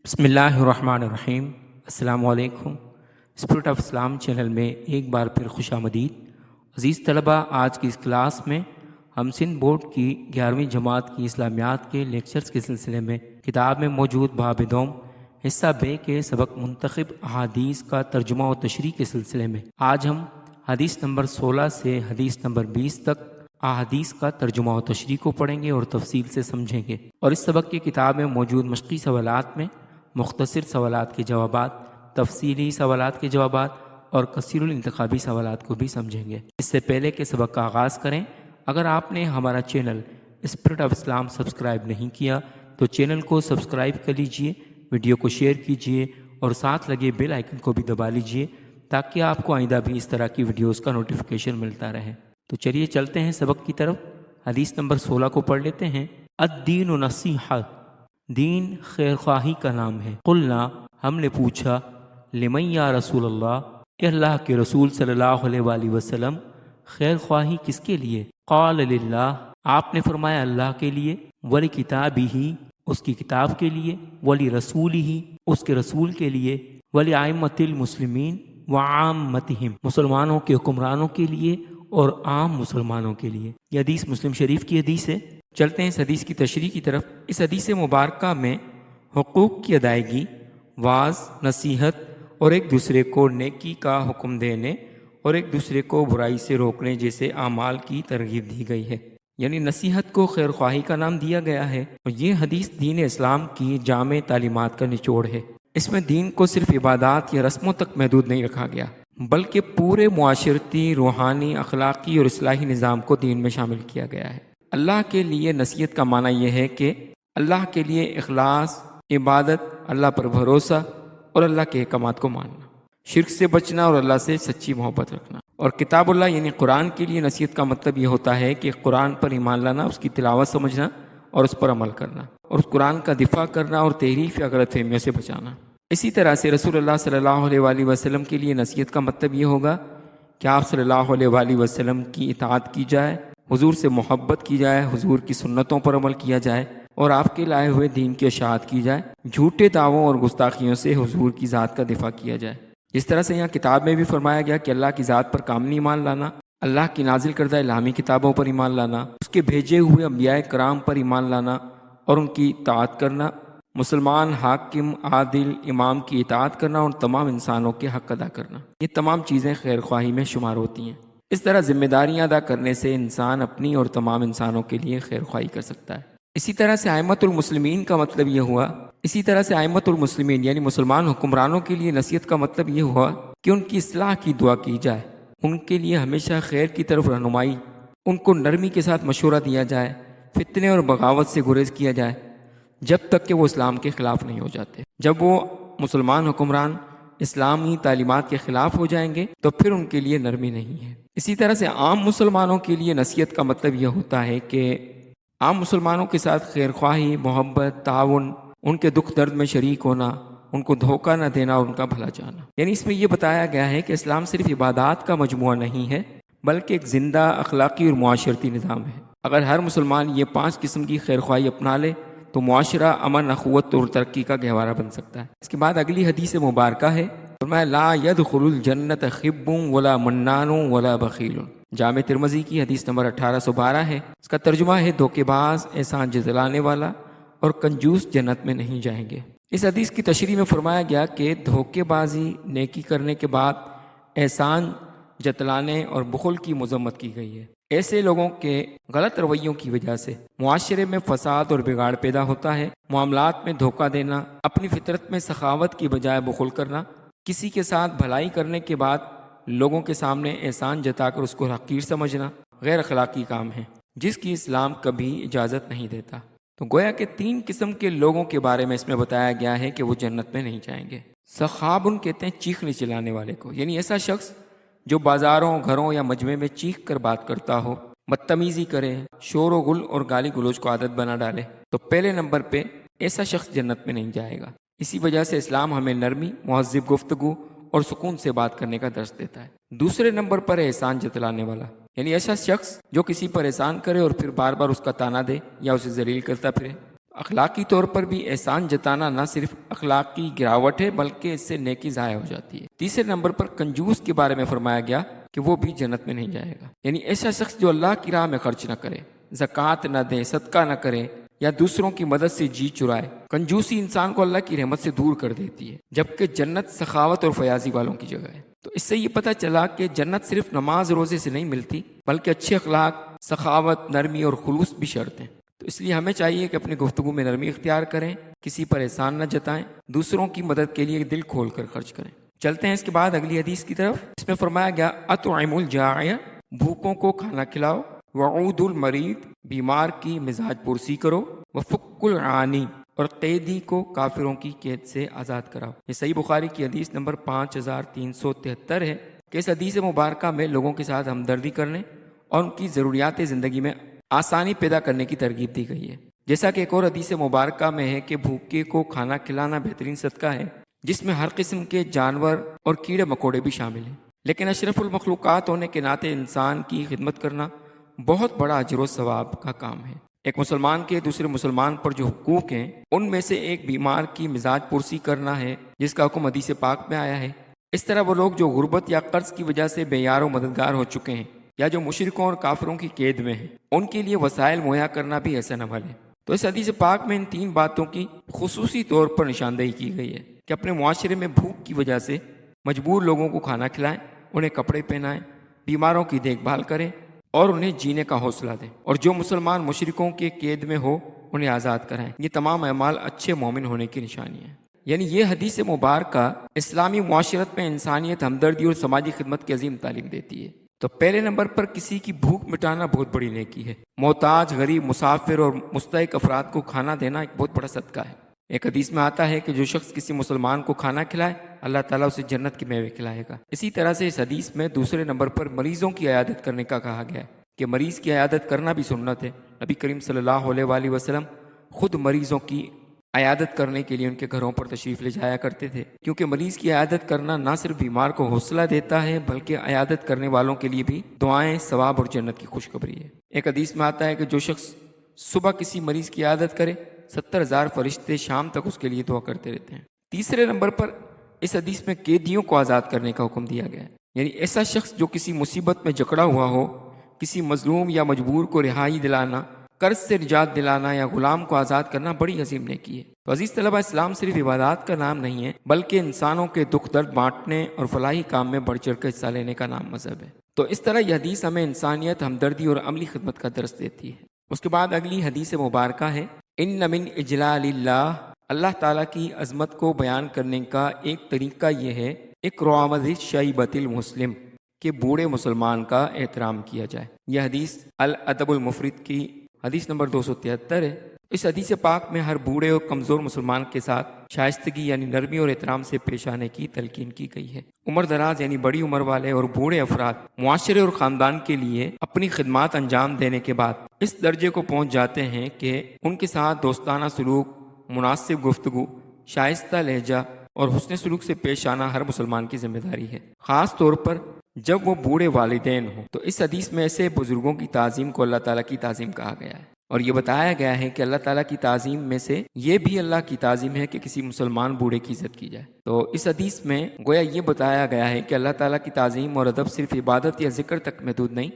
بسم اللہ الرحمن الرحیم۔ السلام علیکم۔ اسپرٹ آف اسلام چینل میں ایک بار پھر خوش آمدید۔ عزیز طلبہ، آج کی اس کلاس میں ہم سندھ بورڈ کی 11ویں جماعت کی اسلامیات کے لیکچرز کے سلسلے میں کتاب میں موجود باب دوم حصہ بے کے سبق منتخب احادیث کا ترجمہ و تشریح کے سلسلے میں آج ہم حدیث نمبر 16 سے حدیث نمبر 20 تک احادیث کا ترجمہ و تشریح کو پڑھیں گے اور تفصیل سے سمجھیں گے، اور اس سبق کی کتاب میں موجود مشقی سوالات میں مختصر سوالات کے جوابات، تفصیلی سوالات کے جوابات اور کثیر الانتخابی سوالات کو بھی سمجھیں گے۔ اس سے پہلے کہ سبق کا آغاز کریں، اگر آپ نے ہمارا channel spirit of Islam subscribe نہیں کیا تو چینل کو سبسکرائب کر لیجئے، ویڈیو کو شیئر کیجئے اور ساتھ لگے بیل آئیکن کو بھی دبا لیجئے تاکہ آپ کو آئندہ بھی اس طرح کی ویڈیوز کا نوٹیفیکیشن ملتا رہے۔ تو چلیے چلتے ہیں سبق کی طرف۔ حدیث نمبر 16 کو پڑھ لیتے ہیں۔ الدین نصیحہ، دین خیر خواہی کا نام ہے۔ قلنا، ہم نے پوچھا، لمن یا رسول اللہ، اے اللہ کے رسول صلی اللہ علیہ وآلہ وسلم، خیر خواہی کس کے لیے؟ قال للہ، آپ نے فرمایا اللہ کے لیے، ولی کتابہ، اس کی کتاب کے لیے، ولی رسولہ، اس کے رسول کے لیے، ولی ائمۃ المسلمین وعامتہم، مسلمانوں کے حکمرانوں کے لیے اور عام مسلمانوں کے لیے۔ یہ حدیث مسلم شریف کی حدیث ہے۔ چلتے ہیں اس حدیث کی تشریح کی طرف۔ اس حدیث مبارکہ میں حقوق کی ادائیگی، واعظ، نصیحت اور ایک دوسرے کو نیکی کا حکم دینے اور ایک دوسرے کو برائی سے روکنے جیسے اعمال کی ترغیب دی گئی ہے، یعنی نصیحت کو خیر خواہی کا نام دیا گیا ہے، اور یہ حدیث دین اسلام کی جامع تعلیمات کا نچوڑ ہے۔ اس میں دین کو صرف عبادات یا رسموں تک محدود نہیں رکھا گیا، بلکہ پورے معاشرتی، روحانی، اخلاقی اور اصلاحی نظام کو دین میں شامل کیا گیا ہے۔ اللہ کے لیے نصیحت کا معنی یہ ہے کہ اللہ کے لیے اخلاص، عبادت، اللہ پر بھروسہ اور اللہ کے احکامات کو ماننا، شرک سے بچنا اور اللہ سے سچی محبت رکھنا۔ اور کتاب اللہ یعنی قرآن کے لیے نصیحت کا مطلب یہ ہوتا ہے کہ قرآن پر ایمان لانا، اس کی تلاوت سمجھنا اور اس پر عمل کرنا، اور اس قرآن کا دفاع کرنا اور تحریف یا غلط فہمیوں سے بچانا۔ اسی طرح سے رسول اللہ صلی اللہ علیہ وآلہ وسلم کے لیے نصیحت کا مطلب یہ ہوگا کہ آپ صلی اللہ علیہ وآلہ وسلم کی اطاعت کی جائے، حضور سے محبت کی جائے، حضور کی سنتوں پر عمل کیا جائے اور آپ کے لائے ہوئے دین کی اشاعت کی جائے، جھوٹے دعووں اور گستاخیوں سے حضور کی ذات کا دفاع کیا جائے۔ جس طرح سے یہاں کتاب میں بھی فرمایا گیا کہ اللہ کی ذات پر کاملی ایمان لانا، اللہ کی نازل کردہ الہامی کتابوں پر ایمان لانا، اس کے بھیجے ہوئے انبیاء کرام پر ایمان لانا اور ان کی اطاعت کرنا، مسلمان حاکم، عادل، امام کی اطاعت کرنا اور تمام انسانوں کے حق ادا کرنا، یہ تمام چیزیں خیر خواہی میں شمار ہوتی ہیں۔ اس طرح ذمہ داریاں ادا کرنے سے انسان اپنی اور تمام انسانوں کے لیے خیر خواہی کر سکتا ہے۔ اسی طرح سے ائمۃ المسلمین کا مطلب یہ ہوا، ائمۃ المسلمین یعنی مسلمان حکمرانوں کے لیے نصیحت کا مطلب یہ ہوا کہ ان کی اصلاح کی دعا کی جائے، ان کے لیے ہمیشہ خیر کی طرف رہنمائی، ان کو نرمی کے ساتھ مشورہ دیا جائے، فتنے اور بغاوت سے گریز کیا جائے جب تک کہ وہ اسلام کے خلاف نہیں ہو جاتے۔ جب وہ مسلمان حکمران اسلامی تعلیمات کے خلاف ہو جائیں گے تو پھر ان کے لیے نرمی نہیں ہے۔ اسی طرح سے عام مسلمانوں کے لیے نصیحت کا مطلب یہ ہوتا ہے کہ عام مسلمانوں کے ساتھ خیر خواہی، محبت، تعاون، ان کے دکھ درد میں شریک ہونا، ان کو دھوکہ نہ دینا اور ان کا بھلا چاہنا۔ یعنی اس میں یہ بتایا گیا ہے کہ اسلام صرف عبادات کا مجموعہ نہیں ہے بلکہ ایک زندہ اخلاقی اور معاشرتی نظام ہے۔ اگر ہر مسلمان یہ 5 قسم کی خیر خواہی اپنا لے تو معاشرہ امن، اخوت اور ترقی کا گہوارہ بن سکتا ہے۔ اس کے بعد اگلی حدیث مبارکہ ہے، فرمایا لا يدخل الجنت خب ولا منان ولا بخیل۔ جامع ترمذی کی حدیث نمبر 1812 ہے۔ اس کا ترجمہ ہے دھوکے باز، احسان جتلانے والا اور کنجوس جنت میں نہیں جائیں گے۔ اس حدیث کی تشریح میں فرمایا گیا کہ دھوکے بازی، نیکی کرنے کے بعد احسان جتلانے اور بخل کی مذمت کی گئی ہے۔ ایسے لوگوں کے غلط رویوں کی وجہ سے معاشرے میں فساد اور بگاڑ پیدا ہوتا ہے۔ معاملات میں دھوکہ دینا، اپنی فطرت میں سخاوت کی بجائے بخل کرنا، کسی کے ساتھ بھلائی کرنے کے بعد لوگوں کے سامنے احسان جتا کر اس کو حقیر سمجھنا غیر اخلاقی کام ہے جس کی اسلام کبھی اجازت نہیں دیتا۔ تو گویا کہ 3 قسم کے لوگوں کے بارے میں اس میں بتایا گیا ہے کہ وہ جنت میں نہیں جائیں گے۔ سخاب ان کہتے ہیں چیخنے چلانے والے کو، یعنی ایسا شخص جو بازاروں، گھروں یا مجمع میں چیخ کر بات کرتا ہو، بدتمیزی کرے، شور و غل اور گالی گلوچ کو عادت بنا ڈالے، تو پہلے نمبر پہ ایسا شخص جنت میں نہیں جائے گا۔ اسی وجہ سے اسلام ہمیں نرمی، مہذب گفتگو اور سکون سے بات کرنے کا درس دیتا ہے۔ دوسرے نمبر پر ہے احسان جتلانے والا، یعنی ایسا شخص جو کسی پر احسان کرے اور پھر بار بار اس کا تانا دے یا اسے ذلیل کرتا پھرے۔ اخلاقی طور پر بھی احسان جتانا نہ صرف اخلاقی گراوٹ ہے بلکہ اس سے نیکی ضائع ہو جاتی ہے۔ تیسرے نمبر پر کنجوس کے بارے میں فرمایا گیا کہ وہ بھی جنت میں نہیں جائے گا، یعنی ایسا شخص جو اللہ کی راہ میں خرچ نہ کرے، زکوٰۃ نہ دے، صدقہ نہ کرے یا دوسروں کی مدد سے جی چرائے۔ کنجوسی انسان کو اللہ کی رحمت سے دور کر دیتی ہے، جبکہ جنت سخاوت اور فیاضی والوں کی جگہ ہے۔ تو اس سے یہ پتہ چلا کہ جنت صرف نماز روزے سے نہیں ملتی بلکہ اچھے اخلاق، سخاوت، نرمی اور خلوص بھی شرط ہیں۔ تو اس لیے ہمیں چاہیے کہ اپنی گفتگو میں نرمی اختیار کریں، کسی پر احسان نہ جتائیں، دوسروں کی مدد کے لیے دل کھول کر خرچ کریں۔ چلتے ہیں اس کے بعد اگلی حدیث کی طرف۔ اس میں فرمایا گیا اطعموا الجائع، بھوکوں کو کھانا کھلاؤ، وعودوا المریض، بیمار کی مزاج پرسی کرو، وفکوا العانی، اور قیدی کو کافروں کی قید سے آزاد کراؤ۔ یہ صحیح بخاری کی حدیث نمبر 5373 ہے کہ اس حدیث مبارکہ میں لوگوں کے ساتھ ہمدردی کرنے اور ان کی ضروریات زندگی میں آسانی پیدا کرنے کی ترغیب دی گئی ہے۔ جیسا کہ ایک اور حدیث مبارکہ میں ہے کہ بھوکے کو کھانا کھلانا بہترین صدقہ ہے جس میں ہر قسم کے جانور اور کیڑے مکوڑے بھی شامل ہیں، لیکن اشرف المخلوقات ہونے کے ناطے انسان کی خدمت کرنا بہت بڑا اجر و ثواب کا کام ہے۔ ایک مسلمان کے دوسرے مسلمان پر جو حقوق ہیں ان میں سے ایک بیمار کی مزاج پرسی کرنا ہے جس کا حکم حدیث پاک میں آیا ہے۔ اس طرح وہ لوگ جو غربت یا قرض کی وجہ سے بے یار و مددگار ہو چکے ہیں یا جو مشرکوں اور کافروں کی قید میں ہیں، ان کے لیے وسائل مہیا کرنا بھی احسن عمل ہے۔ تو اس حدیث پاک میں ان تین باتوں کی خصوصی طور پر نشاندہی کی گئی ہے کہ اپنے معاشرے میں بھوک کی وجہ سے مجبور لوگوں کو کھانا کھلائیں، انہیں کپڑے پہنائیں، بیماروں کی دیکھ بھال کریں اور انہیں جینے کا حوصلہ دیں، اور جو مسلمان مشرکوں کے قید میں ہو انہیں آزاد کرائیں۔ یہ تمام اعمال اچھے مومن ہونے کی نشانی ہے۔ یعنی یہ حدیث مبارکہ اسلامی معاشرت میں انسانیت، ہمدردی اور سماجی خدمت کی عظیم تعلیم دیتی ہے۔ تو پہلے نمبر پر کسی کی بھوک مٹانا بہت بڑی نیکی ہے۔ محتاج، غریب، مسافر اور مستحق افراد کو کھانا دینا ایک بہت بڑا صدقہ ہے۔ ایک حدیث میں آتا ہے کہ جو شخص کسی مسلمان کو کھانا کھلائے اللہ تعالیٰ اسے جنت کے میوے کھلائے گا۔ اسی طرح سے اس حدیث میں دوسرے نمبر پر مریضوں کی عیادت کرنے کا کہا گیا ہے کہ مریض کی عیادت کرنا بھی سنت ہے۔ نبی کریم صلی اللہ علیہ وآلہ وسلم خود مریضوں کی عیادت کرنے کے لیے ان کے گھروں پر تشریف لے جایا کرتے تھے، کیونکہ مریض کی عیادت کرنا نہ صرف بیمار کو حوصلہ دیتا ہے بلکہ عیادت کرنے والوں کے لیے بھی دعائیں، ثواب اور جنت کی خوشخبری ہے۔ ایک حدیث میں آتا ہے کہ جو شخص صبح کسی مریض کی عیادت کرے 70,000 فرشتے شام تک اس کے لیے دعا کرتے رہتے ہیں۔ تیسرے نمبر پر اس حدیث میں قیدیوں کو آزاد کرنے کا حکم دیا گیا ہے، یعنی ایسا شخص جو کسی مصیبت میں جکڑا ہوا ہو، کسی مظلوم یا مجبور کو رہائی دلانا، قرض سے نجات دلانا یا غلام کو آزاد کرنا بڑی عظیم نیکی ہے۔ تو عزیز طلبہ، اسلام صرف عبادات کا نام نہیں ہے بلکہ انسانوں کے دکھ درد بانٹنے اور فلاحی کام میں بڑھ چڑھ کر حصہ لینے کا نام مذہب ہے۔ تو اس طرح یہ حدیث ہمیں انسانیت، ہمدردی اور عملی خدمت کا درس دیتی ہے۔ اس کے بعد اگلی حدیث مبارکہ ہے ان من اجلال اللہ، اللہ تعالیٰ کی عظمت کو بیان کرنے کا ایک طریقہ یہ ہے اکرام ذی الشیبۃ المسلم، کہ بوڑھے مسلمان کا احترام کیا جائے۔ یہ حدیث الادب المفرد کی حدیث نمبر 273 ہے۔ اس حدیث پاک میں ہر بوڑھے اور کمزور مسلمان کے ساتھ شائستگی یعنی نرمی اور احترام سے پیش آنے کی تلقین کی گئی ہے۔ عمر دراز یعنی بڑی عمر والے اور بوڑھے افراد معاشرے اور خاندان کے لیے اپنی خدمات انجام دینے کے بعد اس درجے کو پہنچ جاتے ہیں کہ ان کے ساتھ دوستانہ سلوک، مناسب گفتگو، شائستہ لہجہ اور حسن سلوک سے پیش آنا ہر مسلمان کی ذمہ داری ہے، خاص طور پر جب وہ بوڑھے والدین ہوں۔ تو اس حدیث میں ایسے بزرگوں کی تعظیم کو اللہ تعالیٰ کی تعظیم کہا گیا ہے، اور یہ بتایا گیا ہے کہ اللہ تعالیٰ کی تعظیم میں سے یہ بھی اللہ کی تعظیم ہے کہ کسی مسلمان بوڑھے کی عزت کی جائے۔ تو اس حدیث میں گویا یہ بتایا گیا ہے کہ اللہ تعالیٰ کی تعظیم اور ادب صرف عبادت یا ذکر تک محدود نہیں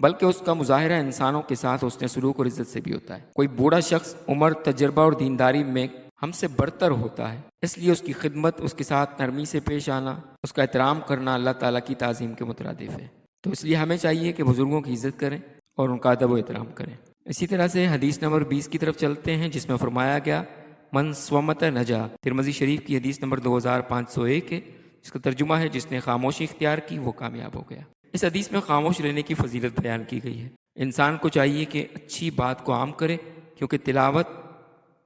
بلکہ اس کا مظاہرہ انسانوں کے ساتھ حسن سلوک اور عزت سے بھی ہوتا ہے۔ کوئی بوڑھا شخص عمر، تجربہ اور دینداری میں ہم سے برتر ہوتا ہے، اس لیے اس کی خدمت، اس کے ساتھ نرمی سے پیش آنا، اس کا احترام کرنا اللہ تعالیٰ کی تعظیم کے مترادف ہے۔ تو اس لیے ہمیں چاہیے کہ بزرگوں کی عزت کریں اور ان کا ادب و احترام کریں۔ اسی طرح سے حدیث نمبر 20 کی طرف چلتے ہیں جس میں فرمایا گیا من صمت نجا، ترمذی شریف کی حدیث نمبر 2501 ہے، جس کا ترجمہ ہے جس نے خاموشی اختیار کی وہ کامیاب ہو گیا۔ اس حدیث میں خاموش رہنے کی فضیلت بیان کی گئی ہے۔ انسان کو چاہیے کہ اچھی بات کو عام کرے، کیونکہ تلاوت،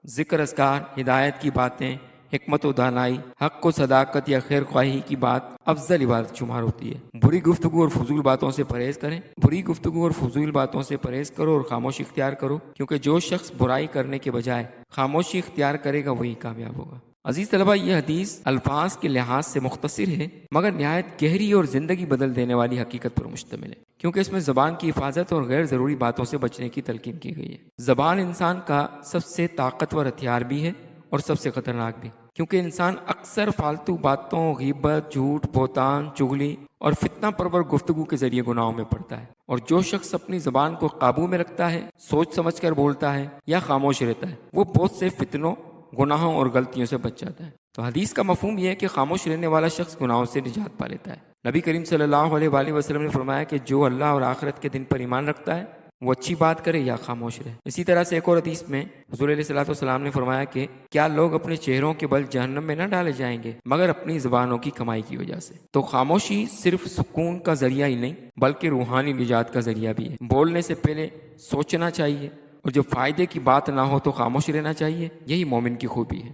ذکر، اذکار، ہدایت کی باتیں، حکمت و دانائی، حق و صداقت یا خیر خواہی کی بات افضل عبادت شمار ہوتی ہے۔ بری گفتگو اور فضول باتوں سے پرہیز کریں، بری گفتگو اور فضول باتوں سے پرہیز کرو اور خاموشی اختیار کرو، کیونکہ جو شخص برائی کرنے کے بجائے خاموشی اختیار کرے گا وہی کامیاب ہوگا۔ عزیز طلبہ، یہ حدیث الفاظ کے لحاظ سے مختصر ہے مگر نہایت گہری اور زندگی بدل دینے والی حقیقت پر مشتمل ہے، کیونکہ اس میں زبان کی حفاظت اور غیر ضروری باتوں سے بچنے کی تلقین کی گئی ہے۔ زبان انسان کا سب سے طاقتور ہتھیار بھی ہے اور سب سے خطرناک بھی، کیونکہ انسان اکثر فالتو باتوں، غیبت، جھوٹ، بہتان، چغلی اور فتنہ پرور گفتگو کے ذریعے گناہوں میں پڑتا ہے۔ اور جو شخص اپنی زبان کو قابو میں رکھتا ہے، سوچ سمجھ کر بولتا ہے یا خاموش رہتا ہے، وہ بہت سے فتنوں، گناہوں اور غلطیوں سے بچ جاتا ہے۔ تو حدیث کا مفہوم یہ ہے کہ خاموش رہنے والا شخص گناہوں سے نجات پا لیتا ہے۔ نبی کریم صلی اللہ علیہ وآلہ وسلم نے فرمایا کہ جو اللہ اور آخرت کے دن پر ایمان رکھتا ہے وہ اچھی بات کرے یا خاموش رہے۔ اسی طرح سے ایک اور حدیث میں حضور علیہ الصلوۃ والسلام نے فرمایا کہ کیا لوگ اپنے چہروں کے بل جہنم میں نہ ڈالے جائیں گے مگر اپنی زبانوں کی کمائی کی وجہ سے۔ تو خاموشی صرف سکون کا ذریعہ ہی نہیں بلکہ روحانی نجات کا ذریعہ بھی ہے۔ بولنے سے پہلے سوچنا چاہیے اور جب فائدے کی بات نہ ہو تو خاموش رہنا چاہیے، یہی مومن کی خوبی ہے۔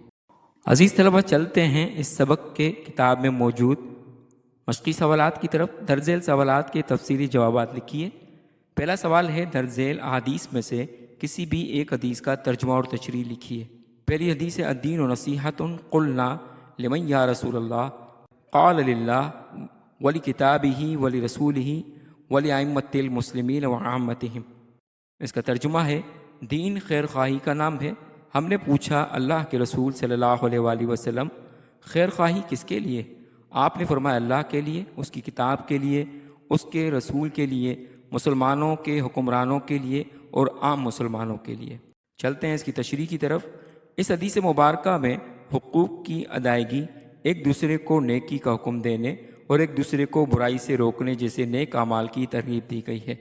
عزیز طلبہ، چلتے ہیں اس سبق کے کتاب میں موجود مشقی سوالات کی طرف۔ درج ذیل سوالات کے تفصیلی جوابات لکھیے۔ پہلا سوال ہے، درج ذیل احادیث میں سے کسی بھی ایک حدیث کا ترجمہ اور تشریح لکھیے۔ پہلی حدیث ہے، الدین نصیحۃ قلنا لمن یا رسول اللہ قال للہ ولکتابہ ولرسولہ ولائمۃ المسلمین وعامتہم۔ اس کا ترجمہ ہے، دین خیر خواہی کا نام ہے۔ ہم نے پوچھا اللہ کے رسول صلی اللہ علیہ وآلہ وسلم، خیر خواہی کس کے لیے؟ آپ نے فرمایا اللہ کے لیے، اس کی کتاب کے لیے، اس کے رسول کے لیے، مسلمانوں کے حکمرانوں کے لیے اور عام مسلمانوں کے لیے۔ چلتے ہیں اس کی تشریح کی طرف۔ اس حدیث مبارکہ میں حقوق کی ادائیگی، ایک دوسرے کو نیکی کا حکم دینے اور ایک دوسرے کو برائی سے روکنے جیسے نیک اعمال کی ترغیب دی گئی ہے۔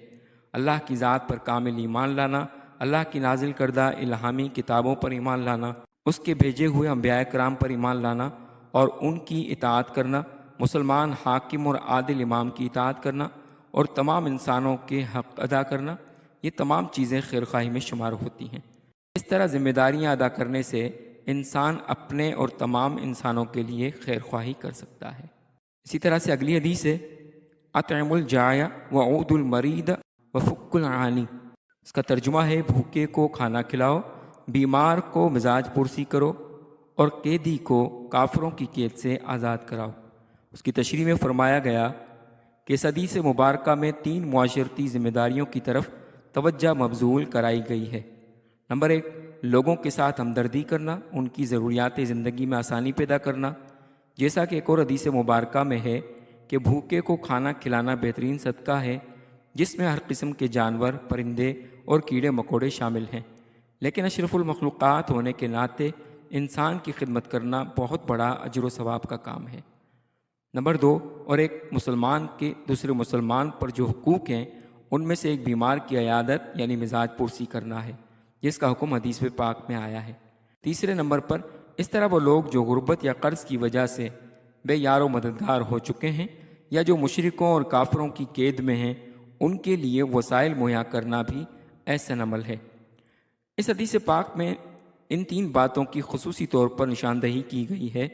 اللہ کی ذات پر کامل ایمان لانا، اللہ کی نازل کردہ الہامی کتابوں پر ایمان لانا، اس کے بھیجے ہوئے انبیاء کرام پر ایمان لانا اور ان کی اطاعت کرنا، مسلمان حاکم اور عادل امام کی اطاعت کرنا اور تمام انسانوں کے حق ادا کرنا، یہ تمام چیزیں خیر خواہی میں شمار ہوتی ہیں۔ اس طرح ذمہ داریاں ادا کرنے سے انسان اپنے اور تمام انسانوں کے لیے خیر خواہی کر سکتا ہے۔ اسی طرح سے اگلی حدیث ہے، اطعم الجائع وعود المریض وفک العانی۔ اس کا ترجمہ ہے، بھوکے کو کھانا کھلاؤ، بیمار کو مزاج پرسی کرو اور قیدی کو کافروں کی قید سے آزاد کراؤ۔ اس کی تشریح میں فرمایا گیا کہ اس حدیث مبارکہ میں 3 معاشرتی ذمہ داریوں کی طرف توجہ مبذول کرائی گئی ہے۔ نمبر 1، لوگوں کے ساتھ ہمدردی کرنا، ان کی ضروریات زندگی میں آسانی پیدا کرنا، جیسا کہ ایک اور حدیث مبارکہ میں ہے کہ بھوکے کو کھانا کھلانا بہترین صدقہ ہے، جس میں ہر قسم کے جانور، پرندے اور کیڑے مکوڑے شامل ہیں، لیکن اشرف المخلوقات ہونے کے ناطے انسان کی خدمت کرنا بہت بڑا اجر و ثواب کا کام ہے۔ نمبر 2، اور ایک مسلمان کے دوسرے مسلمان پر جو حقوق ہیں ان میں سے ایک بیمار کی عیادت یعنی مزاج پرسی کرنا ہے، جس کا حکم حدیث پاک میں آیا ہے۔ تیسرے نمبر پر، اس طرح وہ لوگ جو غربت یا قرض کی وجہ سے بے یار و مددگار ہو چکے ہیں یا جو مشرکوں اور کافروں کی قید میں ہیں، ان کے لیے وسائل مہیا کرنا بھی احسن عمل ہے۔ اس حدیث پاک میں ان 3 باتوں کی خصوصی طور پر نشاندہی کی گئی ہے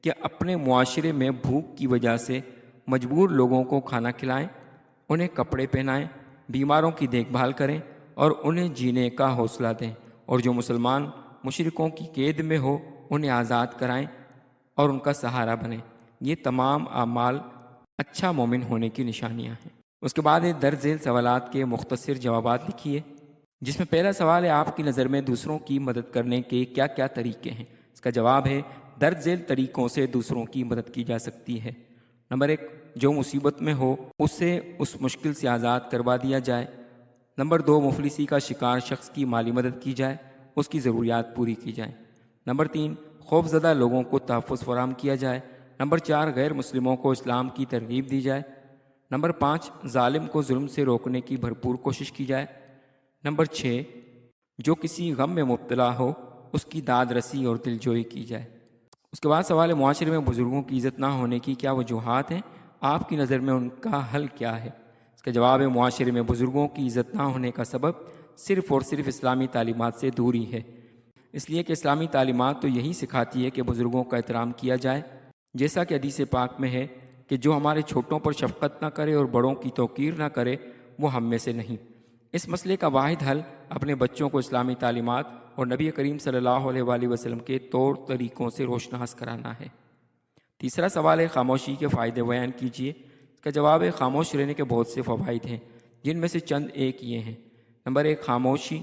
کہ اپنے معاشرے میں بھوک کی وجہ سے مجبور لوگوں کو کھانا کھلائیں، انہیں کپڑے پہنائیں، بیماروں کی دیکھ بھال کریں اور انہیں جینے کا حوصلہ دیں، اور جو مسلمان مشرکوں کی قید میں ہو انہیں آزاد کرائیں اور ان کا سہارا بنیں۔ یہ تمام اعمال اچھا مومن ہونے کی نشانیاں ہیں۔ اس کے بعد درج ذیل سوالات کے مختصر جوابات لکھیے، جس میں پہلا سوال ہے، آپ کی نظر میں دوسروں کی مدد کرنے کے کیا کیا طریقے ہیں؟ اس کا جواب ہے، درج ذیل طریقوں سے دوسروں کی مدد کی جا سکتی ہے۔ نمبر 1، جو مصیبت میں ہو اسے اس مشکل سے آزاد کروا دیا جائے۔ نمبر 2، مفلسی کا شکار شخص کی مالی مدد کی جائے، اس کی ضروریات پوری کی جائیں۔ نمبر 3، خوف زدہ لوگوں کو تحفظ فراہم کیا جائے۔ نمبر 4، غیر مسلموں کو اسلام کی ترغیب دی جائے۔ نمبر 5، ظالم کو ظلم سے روکنے کی بھرپور کوشش کی جائے۔ نمبر 6، جو کسی غم میں مبتلا ہو اس کی داد رسی اور دلجوئی کی جائے۔ اس کے بعد سوال ہے، معاشرے میں بزرگوں کی عزت نہ ہونے کی کیا وجوہات ہیں؟ آپ کی نظر میں ان کا حل کیا ہے؟ اس کا جواب ہے، معاشرے میں بزرگوں کی عزت نہ ہونے کا سبب صرف اور صرف اسلامی تعلیمات سے دوری ہے، اس لیے کہ اسلامی تعلیمات تو یہی سکھاتی ہے کہ بزرگوں کا احترام کیا جائے، جیسا کہ حدیث پاک میں ہے کہ جو ہمارے چھوٹوں پر شفقت نہ کرے اور بڑوں کی توقیر نہ کرے وہ ہم میں سے نہیں۔ اس مسئلے کا واحد حل اپنے بچوں کو اسلامی تعلیمات اور نبی کریم صلی اللہ علیہ وآلہ وسلم کے طور طریقوں سے روشناس کرانا ہے۔ تیسرا سوال ہے خاموشی کے فائدے بیان کیجیے۔ اس کا جواب ہے خاموش رہنے کے بہت سے فوائد ہیں، جن میں سے چند ایک یہ ہیں۔ نمبر 1، خاموشی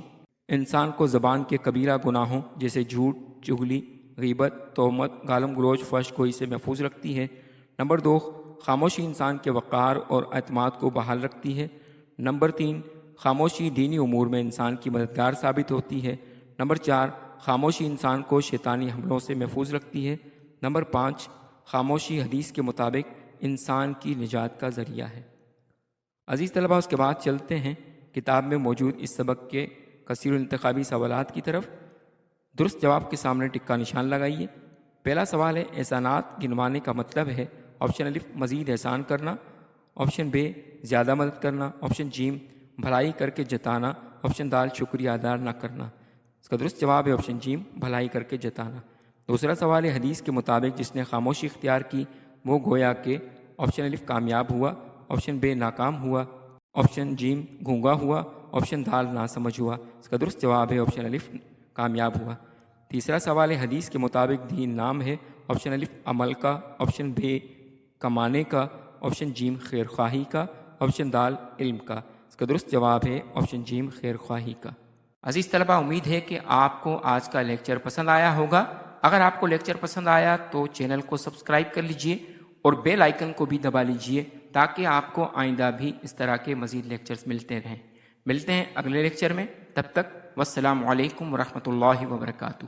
انسان کو زبان کے کبیرہ گناہوں جیسے جھوٹ، چغلی، غیبت، تہمت، گالم گلوچ، فحش گوئی سے محفوظ رکھتی ہے۔ نمبر 2، خاموشی انسان کے وقار اور اعتماد کو بحال رکھتی ہے۔ نمبر 3، خاموشی دینی امور میں انسان کی مددگار ثابت ہوتی ہے۔ نمبر 4، خاموشی انسان کو شیطانی حملوں سے محفوظ رکھتی ہے۔ نمبر 5، خاموشی حدیث کے مطابق انسان کی نجات کا ذریعہ ہے۔ عزیز طلبہ، اس کے بعد چلتے ہیں کتاب میں موجود اس سبق کے کثیر انتخابی سوالات کی طرف۔ درست جواب کے سامنے ٹک کا نشان لگائیے۔ پہلا سوال ہے احسانات گنوانے کا مطلب ہے۔ آپشن الف مزید احسان کرنا، آپشن بے زیادہ مدد کرنا، آپشن جیم بھلائی کر کے جتانا، آپشن دال شکریہ ادا نہ کرنا۔ اس کا درست جواب ہے آپشن جیم بھلائی کر کے جتانا۔ دوسرا سوال ہے حدیث کے مطابق جس نے خاموشی اختیار کی وہ گویا کہ آپشن الف کامیاب ہوا، آپشن بے ناکام ہوا، آپشن جیم گونگا ہوا، آپشن دال ناسمجھ ہوا۔ اس کا درست جواب ہے آپشن الف کامیاب ہوا۔ تیسرا سوال ہے حدیث کے مطابق دین نام ہے۔ آپشن الف عمل کا، آپشن بے کمانے کا، آپشن جیم خیر خواہی کا، آپشن دال علم کا۔ اس کا درست جواب ہے آپشن جیم خیر خواہی کا۔ عزیز طلبہ، امید ہے کہ آپ کو آج کا لیکچر پسند آیا ہوگا۔ اگر آپ کو لیکچر پسند آیا تو چینل کو سبسکرائب کر لیجئے اور بیل آئیکن کو بھی دبا لیجئے تاکہ آپ کو آئندہ بھی اس طرح کے مزید لیکچرز ملتے رہیں۔ ملتے ہیں اگلے لیکچر میں، تب تک والسلام علیکم ورحمۃ اللہ وبرکاتہ۔